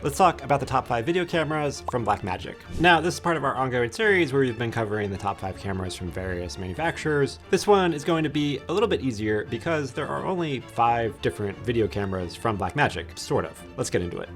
let's talk about the top 5 video cameras from Blackmagic. Now, this is part of our ongoing series where we've been covering the top 5 cameras from various manufacturers. This one is going to be a little bit easier because there are only 5 different video cameras from Blackmagic, sort of. Let's get into it.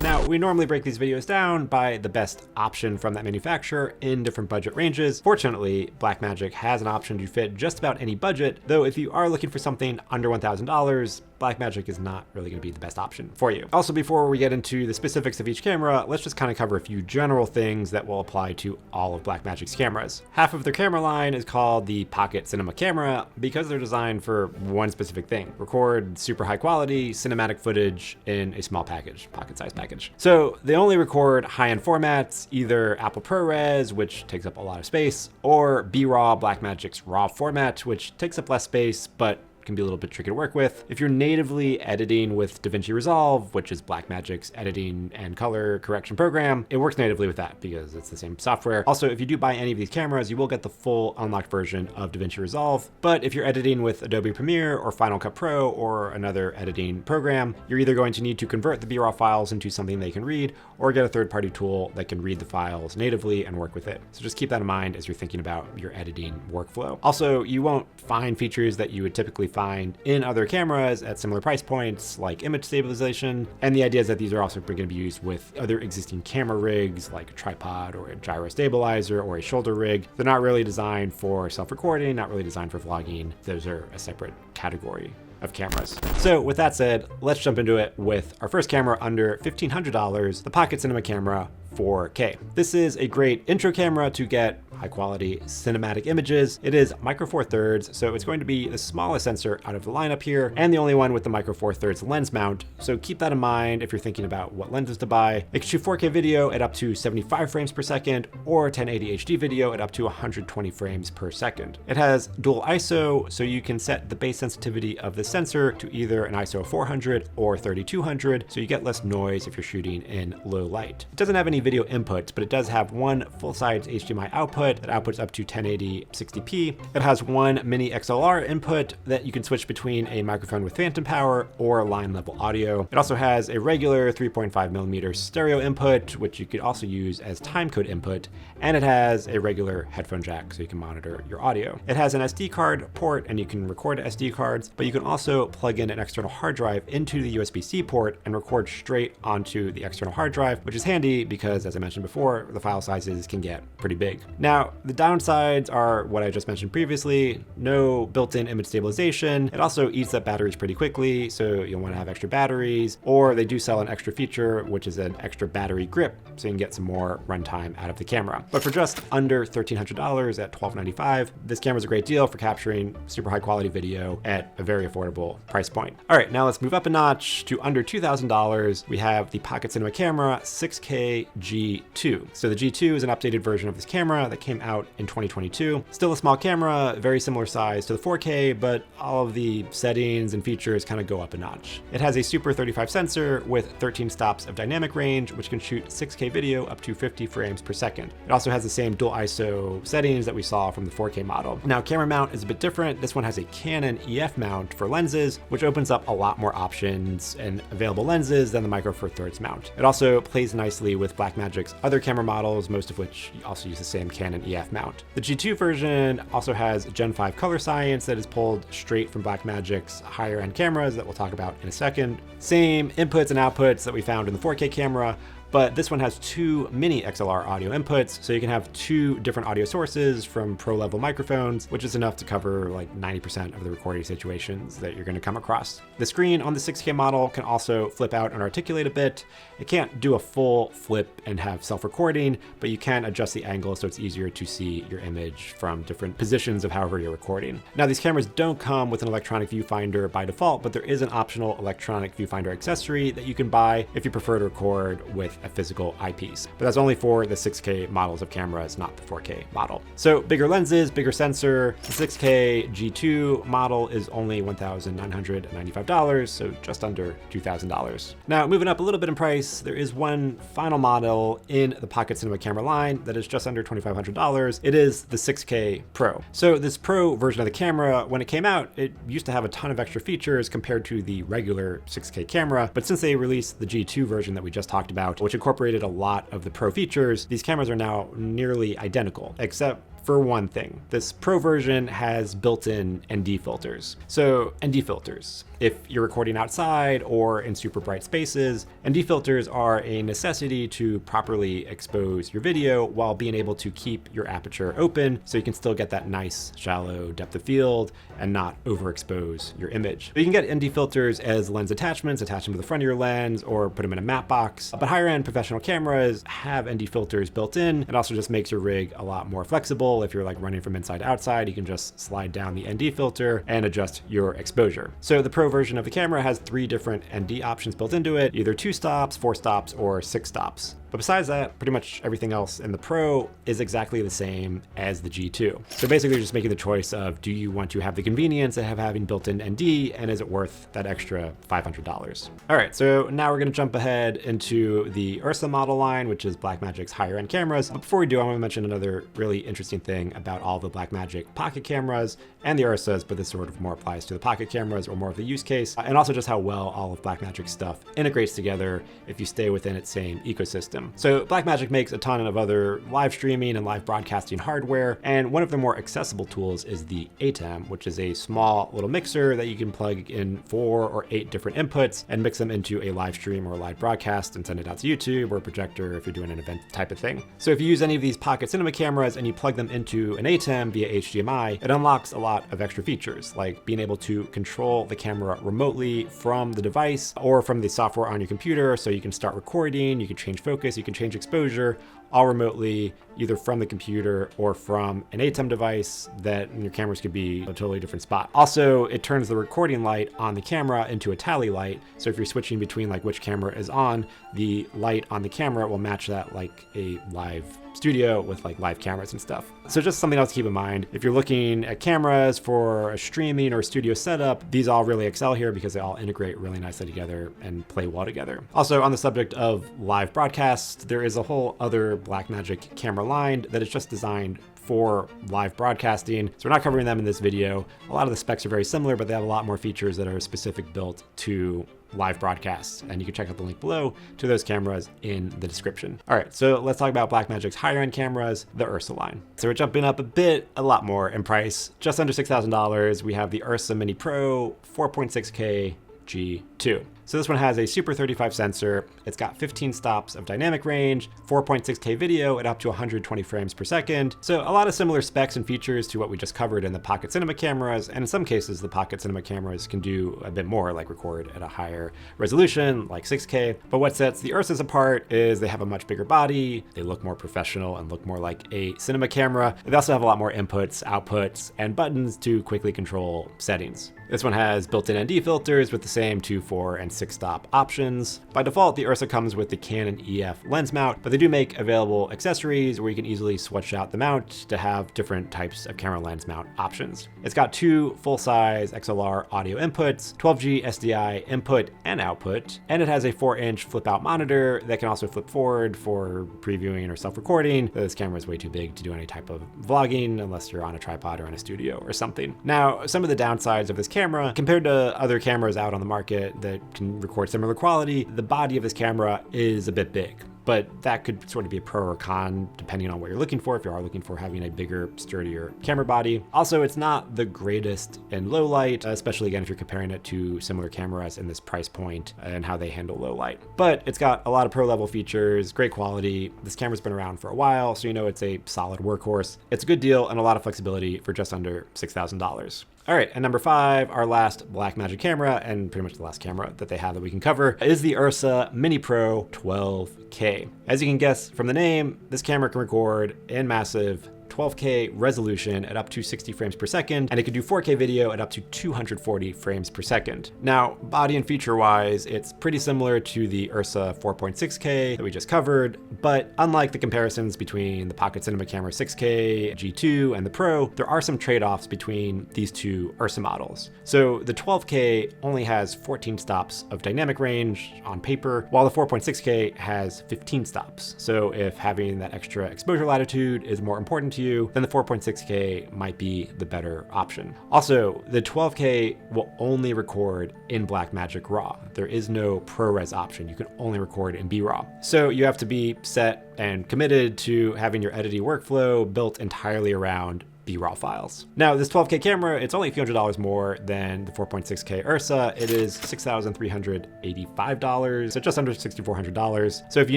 Now, we normally break these videos down by the best option from that manufacturer in different budget ranges. Fortunately, Blackmagic has an option to fit just about any budget, though if you are looking for something under $1,000, Blackmagic is not really going to be the best option for you. Also, before we get into the specifics of each camera, let's just kind of cover a few general things that will apply to all of Blackmagic's cameras. Half of their camera line is called the Pocket Cinema camera because they're designed for one specific thing: record super high quality cinematic footage in a small package, pocket-sized package. So they only record high-end formats, either Apple ProRes, which takes up a lot of space, or B-RAW, Blackmagic's RAW format, which takes up less space, but can be a little bit tricky to work with. If you're natively editing with DaVinci Resolve, which is Blackmagic's editing and color correction program, it works natively with that because it's the same software. Also, if you do buy any of these cameras, you will get the full unlocked version of DaVinci Resolve. But if you're editing with Adobe Premiere or Final Cut Pro or another editing program, you're either going to need to convert the B-RAW files into something they can read or get a third-party tool that can read the files natively and work with it. So just keep that in mind as you're thinking about your editing workflow. Also, you won't find features that you would typically find in other cameras at similar price points, like image stabilization. And the idea is that these are also going to be used with other existing camera rigs, like a tripod or a gyro stabilizer or a shoulder rig. They're not really designed for self-recording, not really designed for vlogging. Those are a separate category of cameras. So with that said, let's jump into it with our first camera under $1,500, the Pocket Cinema camera 4K. This is a great intro camera to get high quality cinematic images. It is micro four thirds, so it's going to be the smallest sensor out of the lineup here and the only one with the micro four thirds lens mount. So keep that in mind if you're thinking about what lenses to buy. It can shoot 4K video at up to 75 frames per second or 1080 HD video at up to 120 frames per second. It has dual ISO, so you can set the base sensitivity of the sensor to either an ISO of 400 or 3200, so you get less noise if you're shooting in low light. It doesn't have any video inputs, but it does have one full-size HDMI output that outputs up to 1080 60p. It has one mini XLR input that you can switch between a microphone with phantom power or line level audio. It also has a regular 3.5mm stereo input, which you could also use as timecode input, and it has a regular headphone jack so you can monitor your audio. It has an SD card port and you can record SD cards, but you can also plug in an external hard drive into the USB-C port and record straight onto the external hard drive, which is handy because, as I mentioned before, the file sizes can get pretty big. Now, the downsides are what I just mentioned previously: no built-in image stabilization. It also eats up batteries pretty quickly, so you'll want to have extra batteries, or they do sell an extra feature, which is an extra battery grip, so you can get some more runtime out of the camera. But for just under $1,300 at $1,295, this camera is a great deal for capturing super high quality video at a very affordable price point. All right, now let's move up a notch to under $2,000. We have the Pocket Cinema camera 6K G2. So the G2 is an updated version of this camera that came out in 2022. Still a small camera, very similar size to the 4K, but all of the settings and features kind of go up a notch. It has a Super 35 sensor with 13 stops of dynamic range, which can shoot 6K video up to 50 frames per second. It also has the same dual ISO settings that we saw from the 4K model. Now, camera mount is a bit different. This one has a Canon EF mount for lenses, which opens up a lot more options and available lenses than the micro four thirds mount. It also plays nicely with Blackmagic's other camera models, most of which also use the same Canon EF mount. The G2 version also has Gen 5 color science that is pulled straight from Blackmagic's higher end cameras that we'll talk about in a second. Same inputs and outputs that we found in the 4K camera, but this one has 2 mini XLR audio inputs, so you can have 2 different audio sources from pro level microphones, which is enough to cover like 90% of the recording situations that you're going to come across. The screen on the 6K model can also flip out and articulate a bit. It can't do a full flip and have self-recording, but you can adjust the angle so it's easier to see your image from different positions of however you're recording. Now, these cameras don't come with an electronic viewfinder by default, but there is an optional electronic viewfinder accessory that you can buy if you prefer to record with a physical eyepiece. But that's only for the 6K models of cameras, not the 4K model. So bigger lenses, bigger sensor. The 6K G2 model is only $1,995, so just under $2,000. Now, moving up a little bit in price, there is one final model in the Pocket Cinema camera line that is just under $2,500. It is the 6K Pro. So this Pro version of the camera, when it came out, it used to have a ton of extra features compared to the regular 6K camera, but since they released the G2 version that we just talked about, which incorporated a lot of the Pro features, these cameras are now nearly identical, except for one thing. This Pro version has built-in ND filters. So ND filters, if you're recording outside or in super bright spaces, ND filters are a necessity to properly expose your video while being able to keep your aperture open so you can still get that nice shallow depth of field and not overexpose your image. But you can get ND filters as lens attachments, attach them to the front of your lens or put them in a matte box. But higher end professional cameras have ND filters built in. It also just makes your rig a lot more flexible. If you're like running from inside to outside, you can just slide down the ND filter and adjust your exposure. So the Pro version of the camera has 3 different ND options built into it, either 2 stops, 4 stops, or 6 stops. But besides that, pretty much everything else in the Pro is exactly the same as the G2. So basically you're just making the choice of, do you want to have the convenience of having built-in ND, and is it worth that extra $500? All right, so now we're gonna jump ahead into the URSA model line, which is Blackmagic's higher end cameras. But before we do, I wanna mention another really interesting thing about all the Blackmagic pocket cameras and the URSAs, but this sort of more applies to the pocket cameras or more of the use case, and also just how well all of Blackmagic's stuff integrates together if you stay within its same ecosystem. So Blackmagic makes a ton of other live streaming and live broadcasting hardware, and one of the more accessible tools is the ATEM, which is a small little mixer that you can plug in 4 or 8 different inputs and mix them into a live stream or a live broadcast and send it out to YouTube or a projector if you're doing an event type of thing. So if you use any of these pocket cinema cameras and you plug them into an ATEM via HDMI, it unlocks a lot of extra features, like being able to control the camera remotely from the device or from the software on your computer, so you can start recording, you can change focus, you can change exposure, all remotely, either from the computer or from an ATEM device that your cameras could be a totally different spot. Also, it turns the recording light on the camera into a tally light. So if you're switching between like which camera is on, the light on the camera will match that like a live studio with like live cameras and stuff. So just something else to keep in mind. If you're looking at cameras for a streaming or studio setup, these all really excel here because they all integrate really nicely together and play well together. Also, on the subject of live broadcasts, there is a whole other Blackmagic camera line that is just designed for live broadcasting. So we're not covering them in this video. A lot of the specs are very similar, but they have a lot more features that are specific built to live broadcasts. And you can check out the link below to those cameras in the description. All right, so let's talk about Blackmagic's higher end cameras, the URSA line. So we're jumping up a lot more in price. Just under $6,000, we have the URSA Mini Pro 4.6K G2. So this one has a Super 35 sensor. It's got 15 stops of dynamic range, 4.6K video at up to 120 frames per second. So a lot of similar specs and features to what we just covered in the Pocket Cinema cameras. And in some cases, the Pocket Cinema cameras can do a bit more, like record at a higher resolution, like 6K. But what sets the URSAs apart is they have a much bigger body. They look more professional and look more like a cinema camera. They also have a lot more inputs, outputs, and buttons to quickly control settings. This one has built-in ND filters with the same 2, 4, and 6 stop options. By default, the URSA comes with the Canon EF lens mount, but they do make available accessories where you can easily switch out the mount to have different types of camera lens mount options. It's got 2 full-size XLR audio inputs, 12G SDI input and output, and it has a 4-inch flip-out monitor that can also flip forward for previewing or self-recording. This camera is way too big to do any type of vlogging unless you're on a tripod or in a studio or something. Now, some of the downsides of this camera, compared to other cameras out on the market that can record similar quality, the body of this camera is a bit big. But that could sort of be a pro or con depending on what you're looking for, if you are looking for having a bigger, sturdier camera body. Also, it's not the greatest in low light, especially again if you're comparing it to similar cameras in this price point and how they handle low light. But it's got a lot of pro level features, great quality. This camera's been around for a while, so you know it's a solid workhorse. It's a good deal and a lot of flexibility for just under $6,000. All right, and number 5, our last Blackmagic camera, and pretty much the last camera that they have that we can cover, is the URSA Mini Pro 12K. As you can guess from the name, this camera can record in massive 12K resolution at up to 60 frames per second, and it can do 4K video at up to 240 frames per second. Now, body and feature wise, it's pretty similar to the URSA 4.6K that we just covered, but unlike the comparisons between the Pocket Cinema Camera 6K, G2, and the Pro, there are some trade-offs between these two URSA models. So the 12K only has 14 stops of dynamic range on paper, while the 4.6K has 15 stops. So if having that extra exposure latitude is more important to you, then the 4.6K might be the better option. Also, the 12K will only record in Blackmagic RAW. There is no ProRes option. You can only record in B-RAW. So you have to be set and committed to having your editing workflow built entirely around B-RAW files. Now, this 12K camera, it's only a few $100s more than the 4.6K URSA. It is $6,385, so just under $6,400. So if you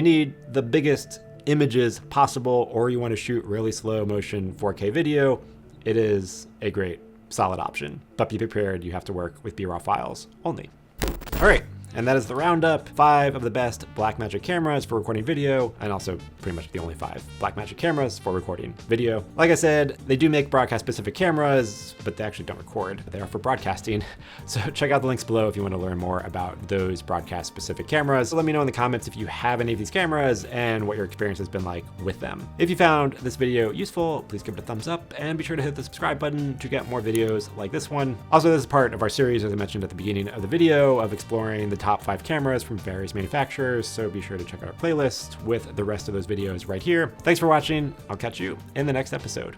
need the biggest images possible, or you want to shoot really slow motion 4K video, it is a great, solid option. But be prepared, you have to work with B-RAW files only. All right. And that is the roundup, 5 of the best Blackmagic cameras for recording video, and also pretty much the only 5 Blackmagic cameras for recording video. Like I said, they do make broadcast-specific cameras, but they actually don't record. They are for broadcasting. So check out the links below if you want to learn more about those broadcast-specific cameras. So let me know in the comments if you have any of these cameras and what your experience has been like with them. If you found this video useful, please give it a thumbs up, and be sure to hit the subscribe button to get more videos like this one. Also, this is part of our series, as I mentioned at the beginning of the video, of exploring the top 5 cameras from various manufacturers, so be sure to check out our playlist with the rest of those videos right here. Thanks for watching. I'll catch you in the next episode.